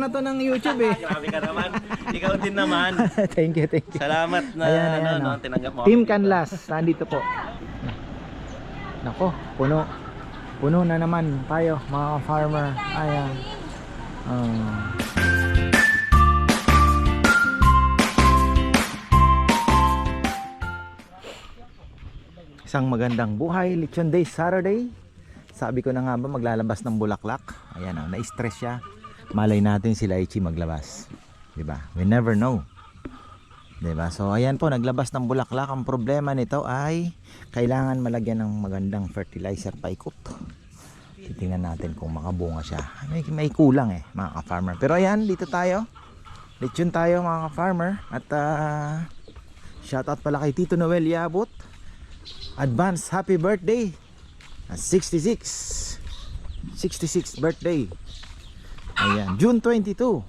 na to ng YouTube eh. Grabe ka naman. Ikaw din naman. Thank you, thank you. Salamat na Ayan, no, tinanggap mo. Team Canlas, nandito po. Nako, puno. Puno na naman tayo mga farmer. Ayan. Isang magandang buhay, Lechon Day Saturday. Sabi ko na nga ba maglalabas ng bulaklak. Ayan oh, na-stress siya. Malay natin sila Ichi maglabas. 'Di ba? We never know. 'Di ba? So ayan po, naglabas ng bulaklak. Ang problema nito ay kailangan malagyan ng magandang fertilizer paikot. Titingnan natin kung makabunga siya. May kulang eh, mga ka-farmer. Pero ayan, dito tayo. Lechon tayo mga ka-farmer. At shoutout pala kay Tito Noel Yabot. Advance happy birthday. 66 birthday. Ayan, June 22.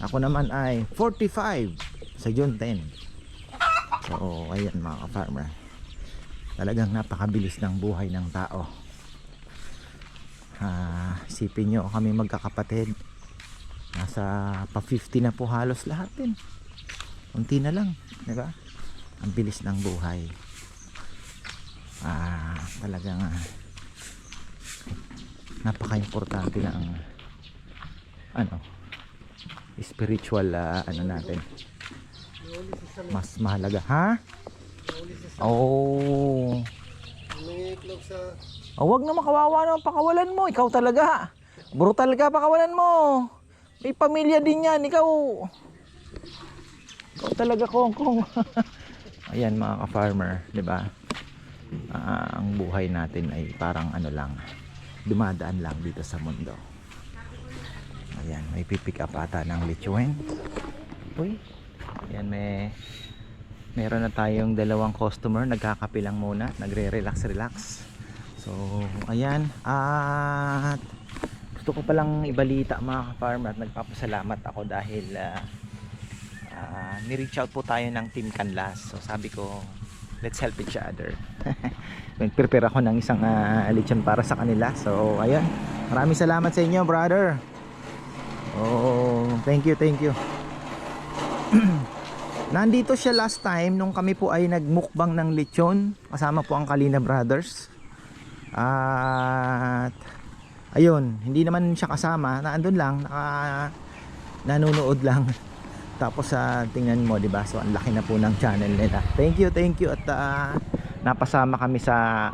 Ako naman ay 45 sa June 10. So ayan mga ka-farmer, talagang napakabilis ng buhay ng tao. Isipin nyo, kami magkakapatid, nasa pa 50 na po halos lahat din. Unti na lang, diba? Ang bilis ng buhay. Talagang napaka-importante ng spiritual natin. Mas mahalaga, ha? Oh. Wag na makawawa naman, pakawalan mo. Ikaw talaga. Brutal ka, pakawalan mo. May pamilya din yan, ikaw talaga, kong. Ayan mga ka-farmer, 'di ba? Ang buhay natin ay parang lang, dumadaan lang dito sa mundo. Ayan, may pipick up ata ng lechon. Uy, ayan, meron na tayong dalawang customer, nagkakape lang muna, nagre-relax. So ayan, at gusto ko palang ibalita mga farmer, at nagpapasalamat ako dahil ni-reach out po tayo ng Team Canlas. So sabi ko, let's help each other. Nag-prepare ako ng isang lechon para sa kanila. So ayan, maraming salamat sa inyo, brother. Oh, thank you. Nandito siya last time nung kami po ay nagmukbang ng lechon, kasama po ang Kalina Brothers. At ayun, hindi naman siya kasama, naandun lang, nanonood lang. Tapos tingnan mo, 'di ba? So ang laki na po ng channel nila. Thank you at napasama kami sa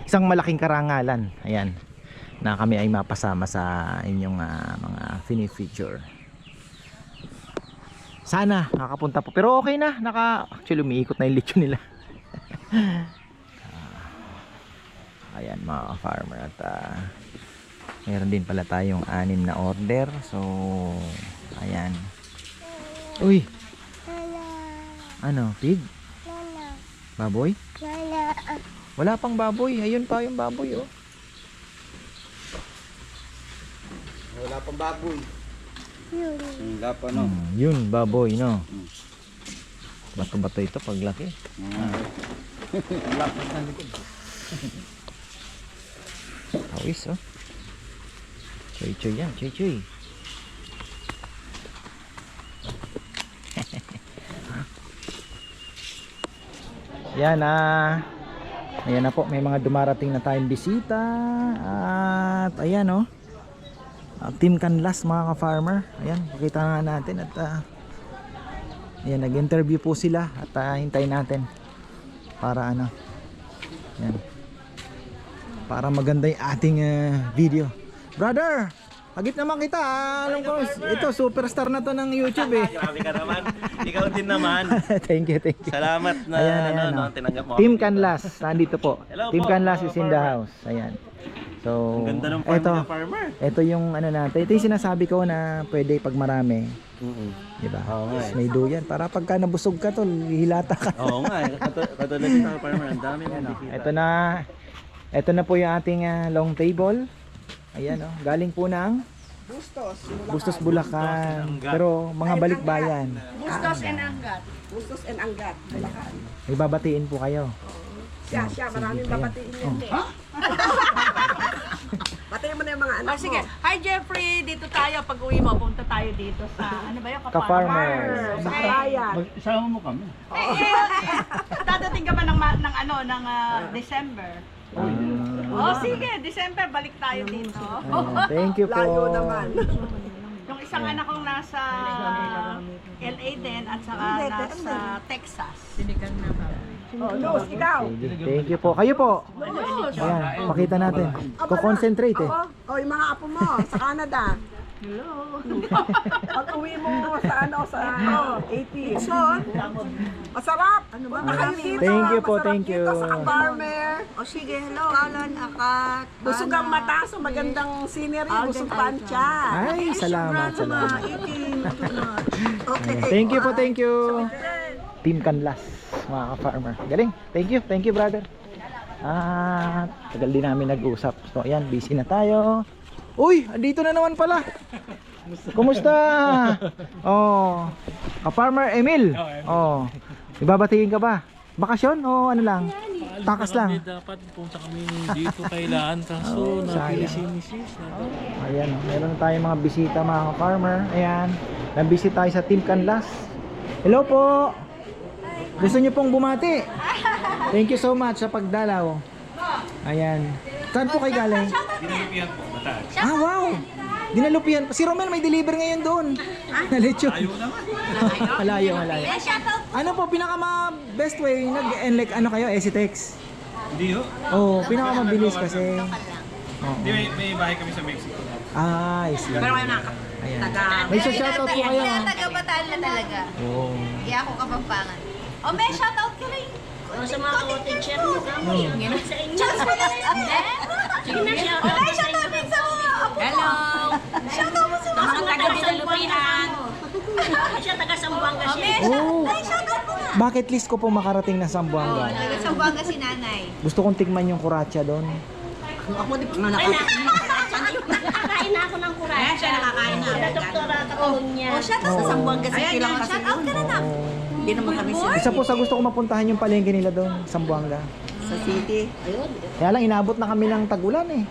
isang malaking karangalan. Ayan, na kami ay mapasama sa inyong mga fini-feature. Sana nakapunta po. Pero okay na, actually umiikot na yung lechon nila. Ayan mga farmer, at meron din pala tayong 6 na order. So ayan. Uy, ano, pig? Baboy? Wala pang baboy. Ayun pa yung baboy, oh. Wala pang baboy. Wala pa, no? Yun, baboy, no? Bato-bato ito paglaki. Lapos na likod. Awis, oh. Choy yan, choy. Yan, ayan na po, may mga dumarating na tayong bisita. At ayan, oh, Team Canlas mga ka-farmer. Ayan, pakita nga natin. At ayan, nag-interview po sila. At hintayin natin para ayan, para maganda yung ating video. Brother, hagip naman kita. Ito, superstar na to ng YouTube eh. Grabe ka naman. Ikaw din naman. Thank you. Salamat na ayan, tinanggap mo. Team Canlas, nandito po. Hello Team po, Canlas is in the farmer. house. Ayan. So, Ang ganda ng farm ng farmer. Ito yung natin. Ito yung sinasabi ko na pwede pag marami. Diba? Oo nga. May duyan. Para pagka nabusog ka to, hihilata ka. Oo nga. Katulad ng farmer, ang dami mong bikita. Ito na po yung ating long table. Ayan, oh. Galing po ng Bustos, Bulacan. Pero mga balikbayan. Bustos and Angat. Bulacan. May babatiin po kayo. Siya, maraming babatiin yun eh. Patayin mo na yung mga anak Oh, sige. Hi, Jeffrey. Dito tayo. Pag uwi mo, punta tayo dito sa, ano ba yung Ka-farmers. Sa Kayan. Isama mo kami. Dadating ka ba ng December? Oh, sige. December, balik tayo dito. Thank you po. Layo naman. Yung isang anak kong nasa LA din at saka nasa Texas. Oh, Luz, ikaw. Thank you po. Kayo po. Ayan, pakita natin. Ko-concentrate eh. Oh, yung mga apo mo sa Canada. Hello. Pag uwi mo sa 80. So, masarap. Punta kayo dito. Thank you po, Masarap thank you. Dito sa Ka-Farmer. O sige, hello, Alan, Akat. Busog ang mata, so magandang scenery, busog pancha. Ay, salamat. Eating too much. Okay. Thank you po, thank you. Team Canlas, mga ka-farmer. Galing. Thank you brother. Tagal din namin nag-usap. So ayan, busy na tayo. Uy, andito na naman pala. Kumusta? Oh, ka-farmer Emil. Oh, ibabatiin ka ba? Bakasyon o ano lang? Takas lang. Dapat punta kami dito kailan. Kaso napili si Mrs. Ayan, meron na tayong mga bisita mga ka-farmer. Ayan, nabisita tayo sa Team Canlas. Hello po. Gusto niyo pong bumati? Thank you so much sa pagdalaw. Ayan. Saan po kayo galing? Dinalupian po, Bataan. Ah, wow! Dinalupian. Si Romel may deliver ngayon doon. Nalechon. Ayaw naman. Malayo. Ano po, best way, nag-enlek, ano kayo, Esitex? Hindi ho. Oo, pinakamabilis kasi. Hindi, may bahay kami sa Mexico. Ah, I see. Ayan. May shoutout po kayo. Taga Bataan na talaga. Oo. Hindi ako Kapampangan. O, may shoutout ka rin. Sa mga cottage chef mo kamo, yung sa inyo. Chance ko na rin. Sige na, shout Wala, shoutout din sa mga apo ko. Hello. Shoutout mo sa mga taga Didalupihan. Siya taga Sambuanga siya. Oh, Ay, shoutout mo na. bucket list ko po makarating na Zamboanga. Taga Sambuanga si nanay. Gusto kong tikman yung kuratsa doon. Ako di pa Nakakain na ako ng kuray. siya nakakain na. Sa doktora katulong niya. O, shoutout sa Sambuanga City lang kasi. Shoutout ka na na. Hindi naman kami sa Isa po sa gusto ko mapuntahan yung palengke nila doon, Zamboanga. city. Kaya lang inabot na kami ng tagulan eh.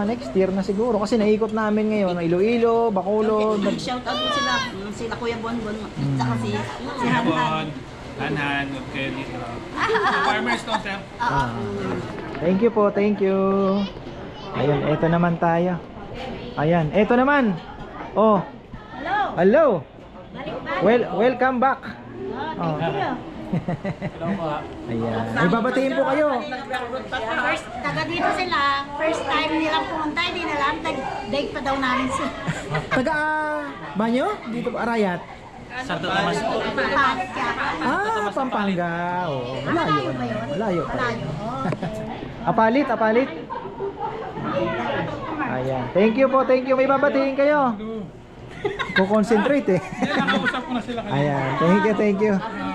Next year na siguro kasi naikot namin ngayon Iloilo, Bacolod. Shout out mo sila Kuya Bonbon, saka si Bon, Hanhan, Kelly. Farmers to, sir. Thank you po, thank you. Ayun, eto naman tayo. Ayan, eto naman. Oh. Hello. Welcome back. Oh. Ayan. May babatiin po kayo. First, taga dito sila. First time nilang pumunta, hindi na lang. Daig pa daw namin sila. Taga Banyo? Dito po, Arayat. Santo Tomas po. Pampanga. Oh, malayo pa naman. Malayo pa. Apalit. Ayan. Thank you po, thank you. May babatiin kayo. Ko-concentrate eh. Nakausap ko na sila kayo. Ayan, thank you.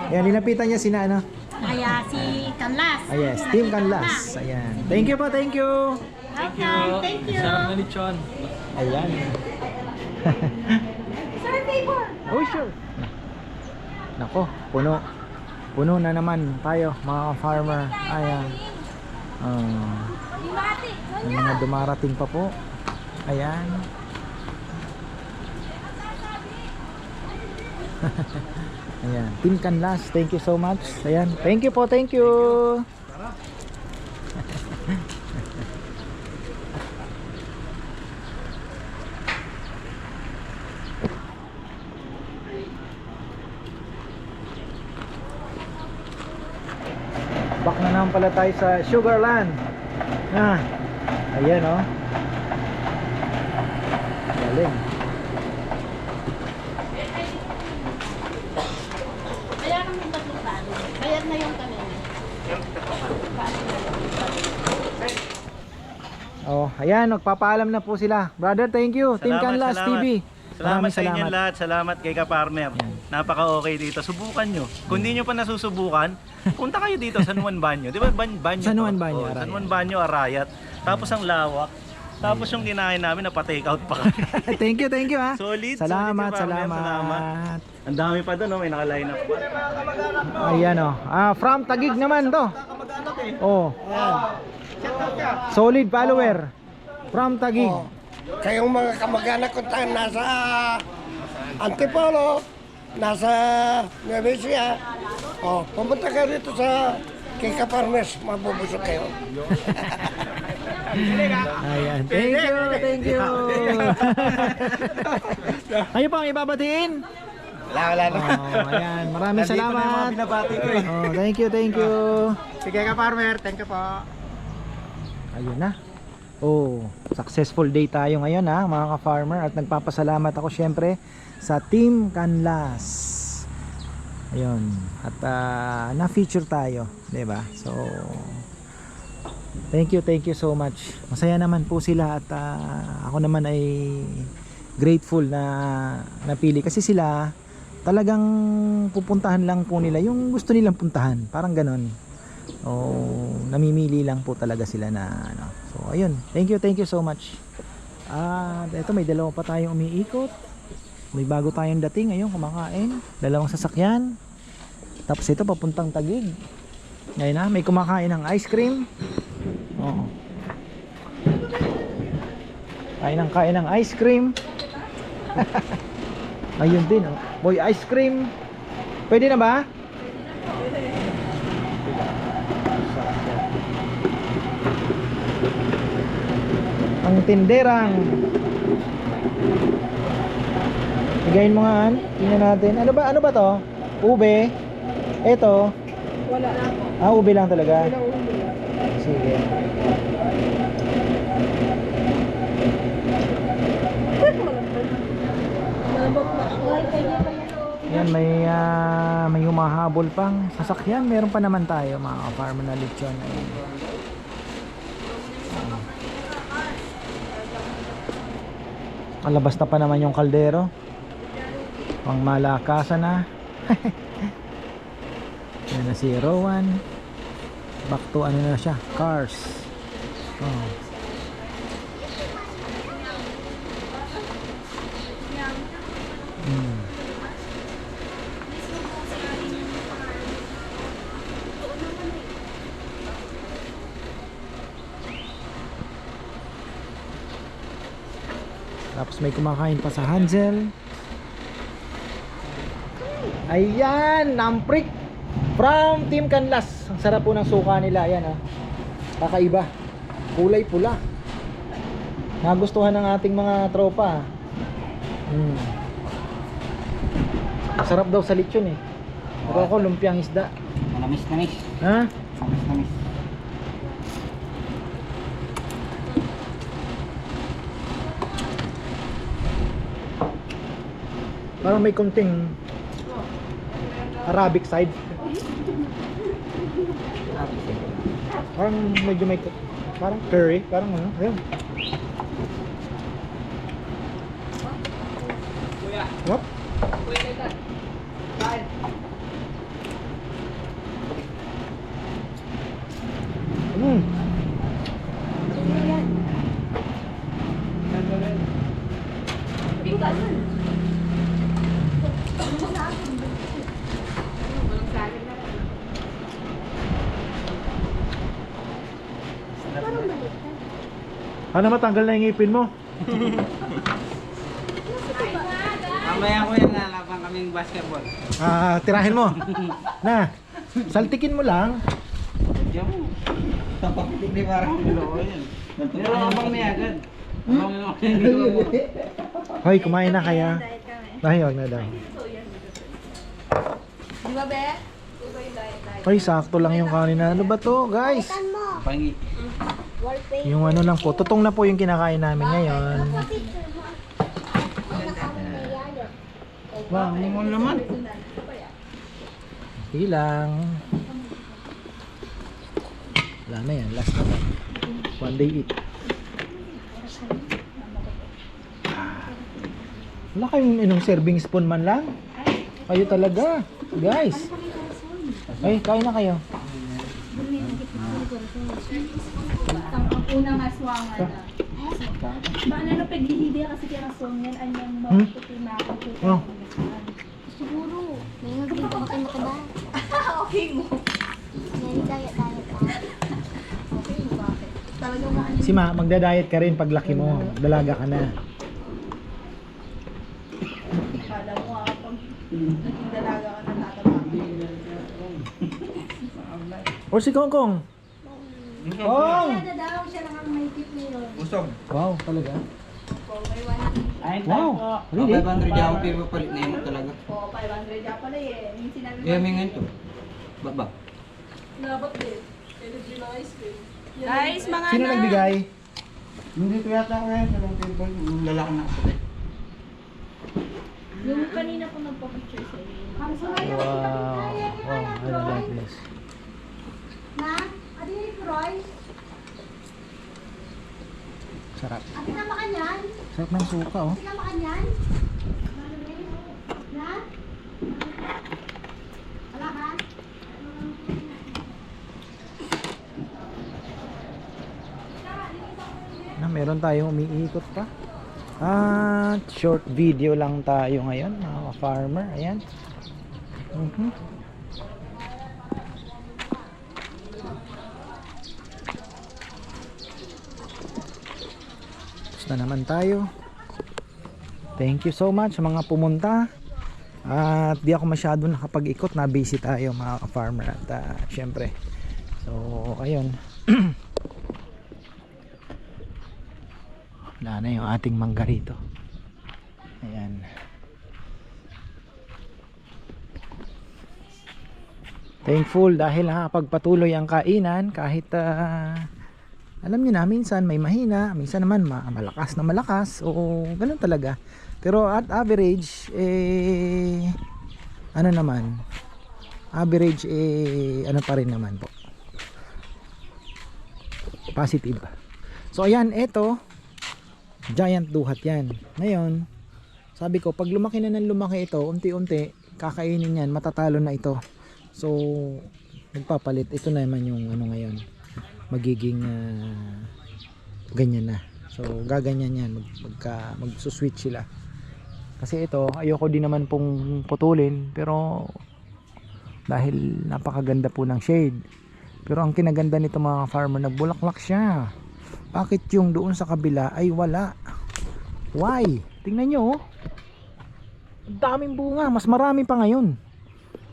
Ayan, nilapitan niya sina ano. Kaya si Canlas. Yes, Team Canlas. Ayan. Thank you po, thank you. Thank you. Sarap na lechon. Ayan. Oh, sure. Nako, puno. Puno na naman tayo, mga farmer. Ayan. May mga dumarating pa po. Ayan. Ayan, Team Canlas, thank you so much. Ayan, thank you po, thank you. Back na naman pala tayo sa Sugarland. Ayan oh. Galing. Bayad na yung kanina. Oh, ayan, magpapaalam na po sila. Brother, thank you. Team Canlas TV. Salamat sa inyo lahat. Salamat kay Ka-Farmer. Napaka-okay dito. Subukan nyo. Kung hindi nyo pa nasusubukan, punta kayo dito sa San Juan Banyo. Di ba banyo? San Juan to? Banyo, Arayat. San Juan Banyo, Arayat. Tapos ang lawak. Tapos yung kinain namin, napa-take out pa kami. Thank you ha. Solid. Salamat, solid yung Ka-Farmer. salamat. Ang dami pa doon, may naka-line up pa. Ayan oh. From Taguig naman to. Oh. Solid follower from Taguig. Kayong mga kamag-anak ko tayo nasa Antipolo, nasa Nueva Ecija. Pumunta kayo dito sa Kika Farmers, mabubusog kayo. Ayan. Thank you. Ano pang ibabatiin? Wala na. Ayan. Maraming salamat. Thank you. Sige ka Farmer, thank you po. Ayun na. Successful day tayo ngayon ha, mga ka-farmer. At nagpapasalamat ako syempre sa Team Canlas. Ayun. At na-feature tayo, 'di ba? So thank you so much. Masaya naman po sila at ako naman ay grateful na napili kasi sila talagang pupuntahan lang po nila yung gusto nilang puntahan. Parang ganon. Namimili lang po talaga sila na ano. So ayun, thank you so much. Ito may dalawa pa tayong umiikot. May bago tayong dating ngayon kumakain. Dalawang sasakyan. Tapos ito papuntang Taguig. Ngayon na, may kumakain ng ice cream. Kain ng ice cream. Ayun din, boy, ice cream. Pwede na ba? Ang tinderang. Higayin mo nga, tingnan natin. Ano ba to? Ube. Ito. Wala na po. Ube lang talaga. Sige. Yan, may humahabol pang sasakyan. Meron pa naman tayo mga ka-farmer na lechon. Alabas na pa naman yung kaldero. Pang malakasan na. Yan na si Rowan. Back to ano na siya, cars. Tapos may kumakain pa sa Hansel. Ayan, namprik from Team Canlas. Ang sarap po ng suka nila. Ayan kakaiba. Kulay pula. Nagustuhan ng ating mga tropa. Masarap daw sa lechon eh. Pero ako lumpiang isda. Manamis. Ha? Manamis. Parang may konting Arabic side. Parang medyo may parang curry, parang ano, ayun. What? Ano matanggal na yung ngipin mo? Mamaya ko yan, lalaban kaming basketball. Tirahin mo. Na, saltikin mo lang. Diyan mo. Tapapitik di parang niloko yan. Pero abang may agad. Abang may niloko. Hoy, kumain na kaya. Ay, wag na daw. Di ba, Be? Ay, sakto lang yung kanina. Ano ba to, guys? Pangi. Yung ano lang po, tutong na po yung kinakain namin ngayon. Wow, mo naman. Sige lang. Wala na yan, last na lang. One day eat. Wala kayong inong serving spoon man lang? Kayo talaga, guys. Ay, kain na kayo. Ang unang aswang na. Baka na paghihidi kasi kaya aswang yan ay yung maputi makaputi. Siguro, may nagdito ka mataba. Okay mo. May diet. Okay mo, bakit? Si Ma, magda-diet ka rin pag laki mo. Dalaga ka na. Akala mo pag naging dalaga ka na tataba. O si Kong Kong. Kong! Kaya daw siya lang ang may tip ngayon. Busog. Wow, talaga? Ayun Wow, tayo po. really? 500 ako pero palit na yun talaga. Oo, 500 yan pala eh. Yung sinabi mo. Kaya may ganito. Baba. Guys, mga Sino nagbigay? Hindi ko yata ngayon. Walang table. Lalaki na ako. Yung kanina ko nagpa-picture sa iyo. Wow. Wow, I like this. Na? Adi ni Roy? Sarap. Adi na makanyan? Sarap ng suka, oh. Adi na makanyan? Na? Wala ka? Na, meron tayong umiikot pa. At short video lang tayo ngayon, mga farmer. Ayan. Tapos na naman tayo. Thank you so much sa mga pumunta. At di ako masyado nakapag-ikot, na busy tayo mga farmer. At syempre, so ayun. Wala na yung ating mangga rito. Ayan. Thankful dahil nakapagpatuloy ang kainan kahit alam nyo na, minsan may mahina, minsan naman malakas na malakas. Oo, ganun talaga. Pero at average, ano naman, average ano pa rin naman po, positive. So ayan, eto giant duhat yan. Ngayon, sabi ko, pag lumaki na ng lumaki ito, unti-unti kakainin yan, matatalo na ito. So nagpapalit. Ito naman yung ano ngayon, magiging ganyan na. So gaganyan yan, magsuswitch sila. Kasi ito, ayoko din naman pong putulin, pero dahil napakaganda po ng shade. Pero ang kinaganda nito mga farmer, nagbulaklak siya. Bakit yung doon sa kabila ay wala? Why? Tingnan nyo, oh. Daming bunga, mas marami pa ngayon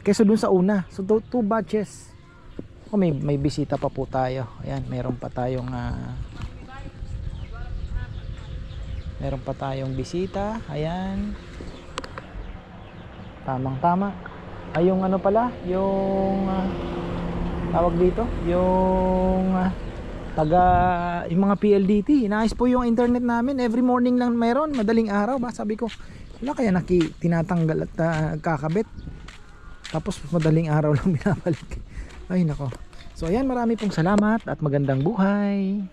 kaysa doon sa una. So 2 batches. Oh, may bisita pa po tayo. Ayan, meron pa tayong bisita. Ayan. Tamang tama. Ay, yung ano pala, yung tawag dito, yung yung mga PLDT. Inaayos po yung internet namin. Every morning lang meron, madaling araw ba? Sabi ko, wala kaya tinatanggal at kakabit. Tapos madaling araw lang binabalik. Ay nako. So ayan, marami pong salamat at magandang buhay.